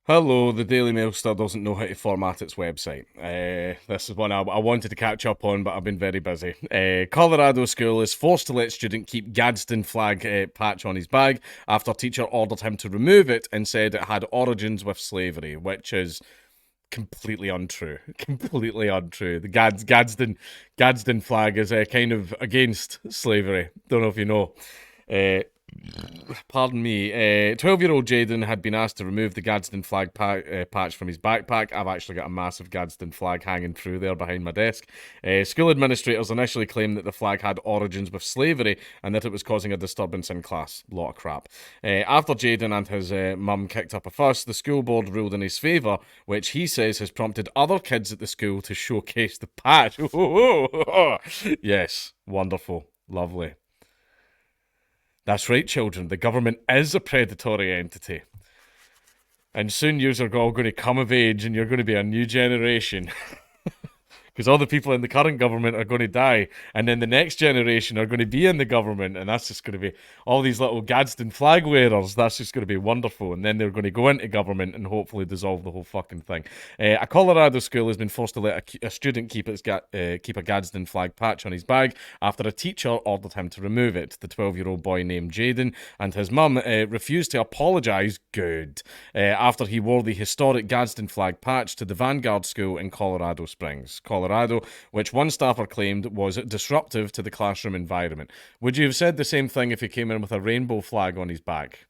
Hello, the Daily Mail still doesn't know how to format its website. This is one I wanted to catch up on, but I've been very busy. Colorado school is forced to let student keep Gadsden flag patch on his bag after teacher ordered him to remove it and said it had origins with slavery, which is completely untrue. Completely untrue. The Gadsden flag is kind of against slavery. Don't know if you know. Uh, Pardon me. 12-year-old Jaden had been asked to remove the Gadsden flag patch from his backpack. I've actually got a massive Gadsden flag hanging through there behind my desk. School administrators initially claimed that the flag had origins with slavery and that it was causing a disturbance in class. Lot of crap. After Jaden and his mum kicked up a fuss, the school board ruled in his favour, which he says has prompted other kids at the school to showcase the patch. Yes, wonderful, lovely. That's right, children. The government is a predatory entity. And soon you're all going to come of age and you're going to be a new generation. Because all the people in the current government are going to die, and then the next generation are going to be in the government, and that's just going to be all these little Gadsden flag wearers. That's just going to be wonderful, and then they're going to go into government and hopefully dissolve the whole fucking thing. A Colorado school has been forced to let a student keep a Gadsden flag patch on his bag after a teacher ordered him to remove it. The 12-year-old boy named Jaden and his mum refused to apologise. Good. After he wore the historic Gadsden flag patch to the Vanguard School in Colorado Springs, Colorado, which one staffer claimed was disruptive to the classroom environment. Would you have said the same thing if he came in with a rainbow flag on his back?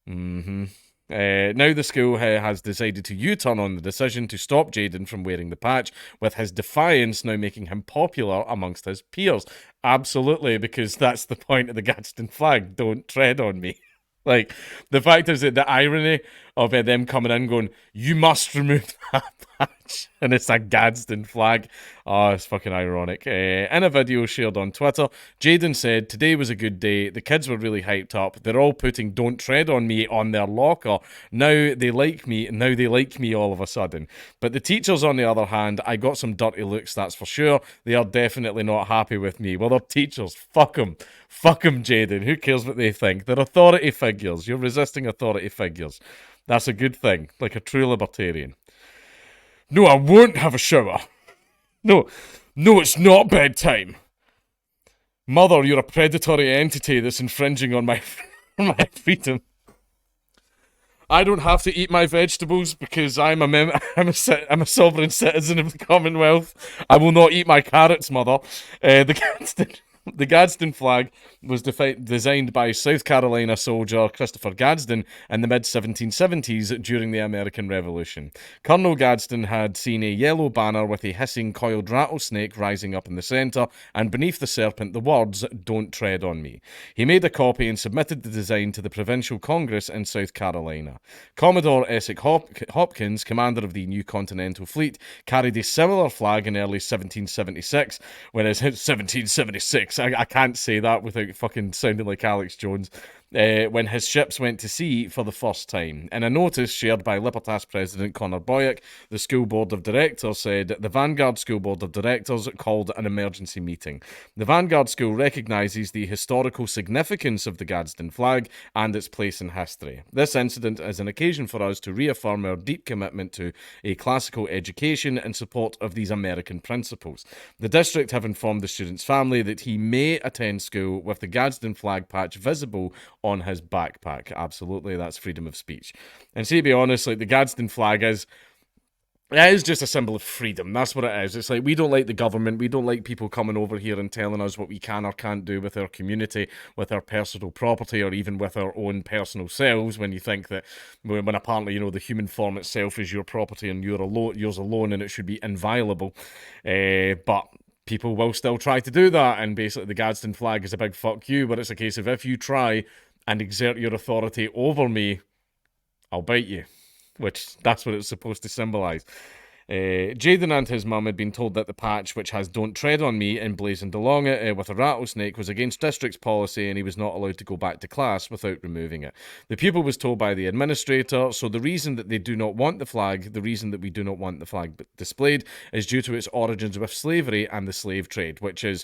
Now the school has decided to U-turn on the decision to stop Jaden from wearing the patch, with his defiance now making him popular amongst his peers. Absolutely, because that's the point of the Gadsden flag. Don't tread on me. Like, the fact is that the irony of them coming in going, you must remove that patch, and it's a Gadsden flag. Oh, it's fucking ironic. In a video shared on Twitter, Jaden said, today was a good day. The kids were really hyped up. They're all putting don't tread on me on their locker. Now they like me. Now they like me all of a sudden. But the teachers, on the other hand, I got some dirty looks, that's for sure. They are definitely not happy with me. Well, they're teachers. Fuck them. Fuck them, Jaden. Who cares what they think? They're authority figures. You're resisting authority figures. That's a good thing, like a true libertarian. No, I won't have a shower. No, it's not bedtime. Mother, you're a predatory entity that's infringing on my my freedom. I don't have to eat my vegetables because I'm a sovereign citizen of the Commonwealth. I will not eat my carrots, mother. The Gadsden flag was designed by South Carolina soldier Christopher Gadsden in the mid-1770s during the American Revolution. Colonel Gadsden had seen a yellow banner with a hissing coiled rattlesnake rising up in the centre, and beneath the serpent the words, "Don't tread on me." He made a copy and submitted the design to the Provincial Congress in South Carolina. Commodore Essex Hopkins, commander of the New Continental Fleet, carried a similar flag in early 1776, when it's 1776, I can't say that without fucking sounding like Alex Jones. When his ships went to sea for the first time. In a notice shared by Libertas President Connor Boyack, the School Board of Directors said the Vanguard School Board of Directors called an emergency meeting. The Vanguard School recognises the historical significance of the Gadsden flag and its place in history. This incident is an occasion for us to reaffirm our deep commitment to a classical education in support of these American principles. The district have informed the student's family that he may attend school with the Gadsden flag patch visible on his backpack. Absolutely, that's freedom of speech. And see, to be honest, like, the Gadsden flag is just a symbol of freedom. That's what it is. It's like, we don't like the government. We don't like people coming over here and telling us what we can or can't do with our community, with our personal property, or even with our own personal selves, when you think that, when apparently, the human form itself is your property and yours alone, and it should be inviolable. But people will still try to do that, and basically the Gadsden flag is a big fuck you, but it's a case of, if you try and exert your authority over me, I'll bite you, which that's what it's supposed to symbolise. Jaden and his mum had been told that the patch, which has "Don't Tread on Me" emblazoned along it with a rattlesnake, was against district's policy, and he was not allowed to go back to class without removing it. The pupil was told by the administrator, so the reason that we do not want the flag displayed, is due to its origins with slavery and the slave trade, which is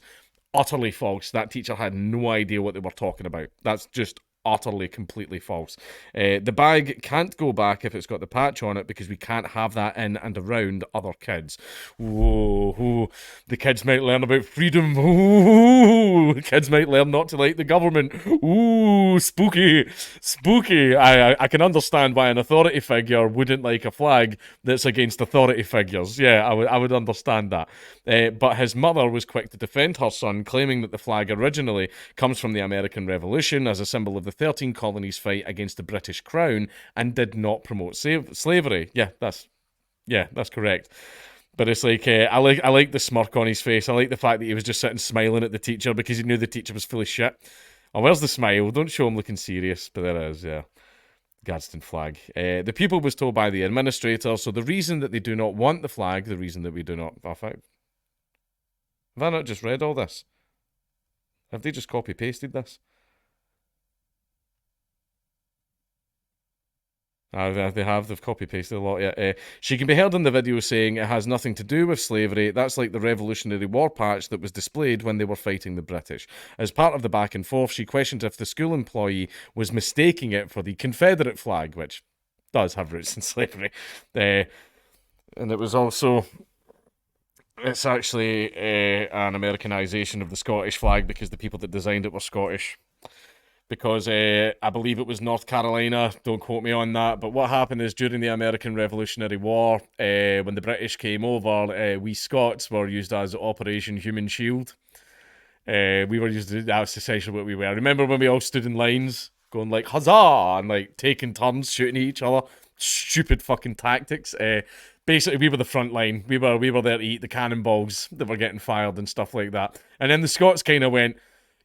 utterly false. That teacher had no idea what they were talking about. That's just utterly, completely false. The bag can't go back if it's got the patch on it because we can't have that in and around other kids. Whoa, the kids might learn about freedom. Ooh, the kids might learn not to like the government. Ooh, spooky, spooky. I can understand why an authority figure wouldn't like a flag that's against authority figures. Yeah, I would understand that. But his mother was quick to defend her son, claiming that the flag originally comes from the American Revolution as a symbol of the 13 colonies' fight against the British Crown and did not promote slavery. Yeah, that's correct. But it's like I like the smirk on his face. I like the fact that he was just sitting smiling at the teacher because he knew the teacher was full of shit. Oh, where's the smile? Don't show him looking serious. But there it is, yeah. Gadsden flag. The pupil was told by the administrator, so the reason that they do not want the flag, the reason that we do not... Have I not just read all this? Have they just copy-pasted this? They've copy-pasted a lot, yeah. She can be heard in the video saying it has nothing to do with slavery. That's like the Revolutionary War patch that was displayed when they were fighting the British. As part of the back and forth, she questioned if the school employee was mistaking it for the Confederate flag, which does have roots in slavery. And it was also... It's actually an Americanization of the Scottish flag because the people that designed it were Scottish. Because I believe it was North Carolina, don't quote me on that, but what happened is during the American Revolutionary War, when the British came over, we Scots were used as Operation Human Shield. We were used to, that's essentially what we were. Remember when we all stood in lines, going like, huzzah, and like taking turns shooting at each other? Stupid fucking tactics. Basically, we were the front line. We were there to eat the cannonballs that were getting fired and stuff like that. And then the Scots kind of went,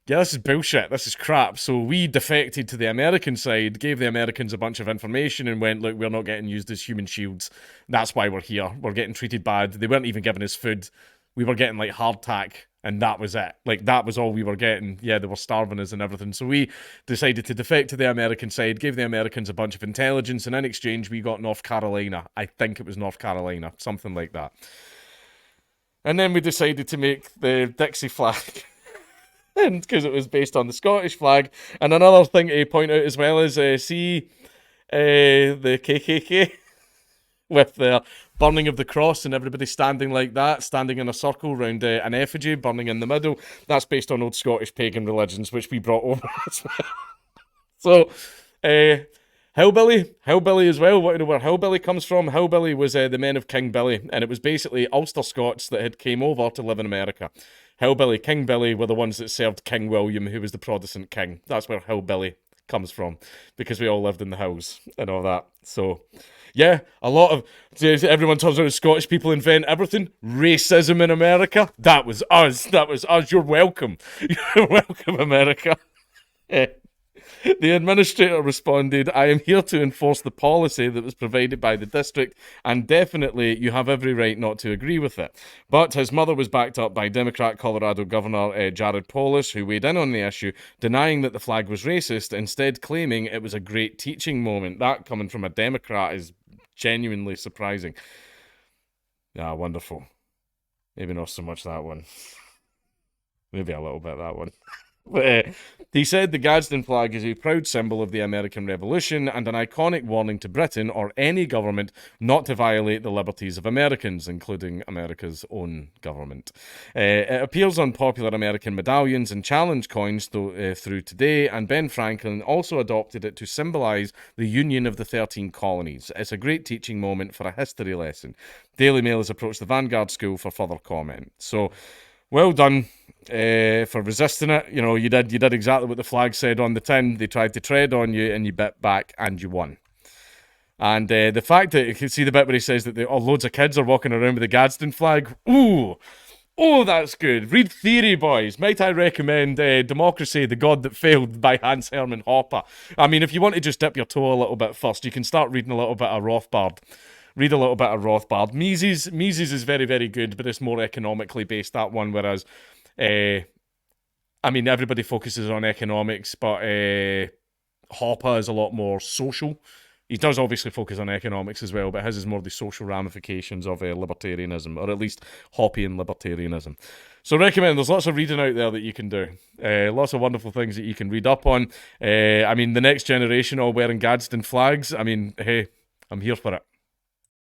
yeah, this is bullshit, this is crap. So we defected to the American side, gave the Americans a bunch of information and went, look, we're not getting used as human shields. That's why we're here. We're getting treated bad. They weren't even giving us food. We were getting like hardtack, and that was it. Like, that was all we were getting. Yeah, they were starving us and everything. So we decided to defect to the American side, gave the Americans a bunch of intelligence, and in exchange we got North Carolina. I think it was North Carolina, something like that. And then we decided to make the Dixie flag. And because it was based on the Scottish flag. And another thing to point out as well is see the KKK with the burning of the cross and everybody standing like that, standing in a circle around an effigy, burning in the middle. That's based on old Scottish pagan religions, which we brought over as well. So, Hillbilly as well. Want to know where Hillbilly comes from? Hillbilly was the men of King Billy, and it was basically Ulster Scots that had came over to live in America. Hillbilly, King Billy were the ones that served King William, who was the Protestant king. That's where Hillbilly comes from, because we all lived in the hills and all that. So, yeah, a lot of... Everyone turns out Scottish people invent everything. Racism in America. That was us. You're welcome. You're welcome, America. The administrator responded, I am here to enforce the policy that was provided by the district, and definitely you have every right not to agree with it. But his mother was backed up by Democrat Colorado Governor Jared Polis, who weighed in on the issue, denying that the flag was racist, instead claiming it was a great teaching moment. That coming from a Democrat is genuinely surprising. Yeah, wonderful. Maybe not so much that one. Maybe a little bit that one. He said the Gadsden flag is a proud symbol of the American Revolution and an iconic warning to Britain or any government not to violate the liberties of Americans, including America's own government. It appears on popular American medallions and challenge coins through today, and Ben Franklin also adopted it to symbolize the union of the 13 colonies. It's a great teaching moment for a history lesson. Daily Mail has approached the Vanguard School for further comment. So, well done for resisting it. You know, you did exactly what the flag said on the tin. They tried to tread on you, and you bit back, and you won. And the fact that you can see the bit where he says that loads of kids are walking around with the Gadsden flag. Ooh, that's good. Read Theory, boys. Might I recommend Democracy, the God That Failed by Hans Hermann Hoppe. I mean, if you want to just dip your toe a little bit first, you can start reading a little bit of Rothbard. Read a little bit of Rothbard. Mises is very, very good, but it's more economically based, that one, whereas, I mean, everybody focuses on economics, but Hoppe is a lot more social. He does obviously focus on economics as well, but his is more the social ramifications of libertarianism, or at least Hoppian libertarianism. So recommend. There's lots of reading out there that you can do. Lots of wonderful things that you can read up on. I mean, the next generation all wearing Gadsden flags. I mean, hey, I'm here for it.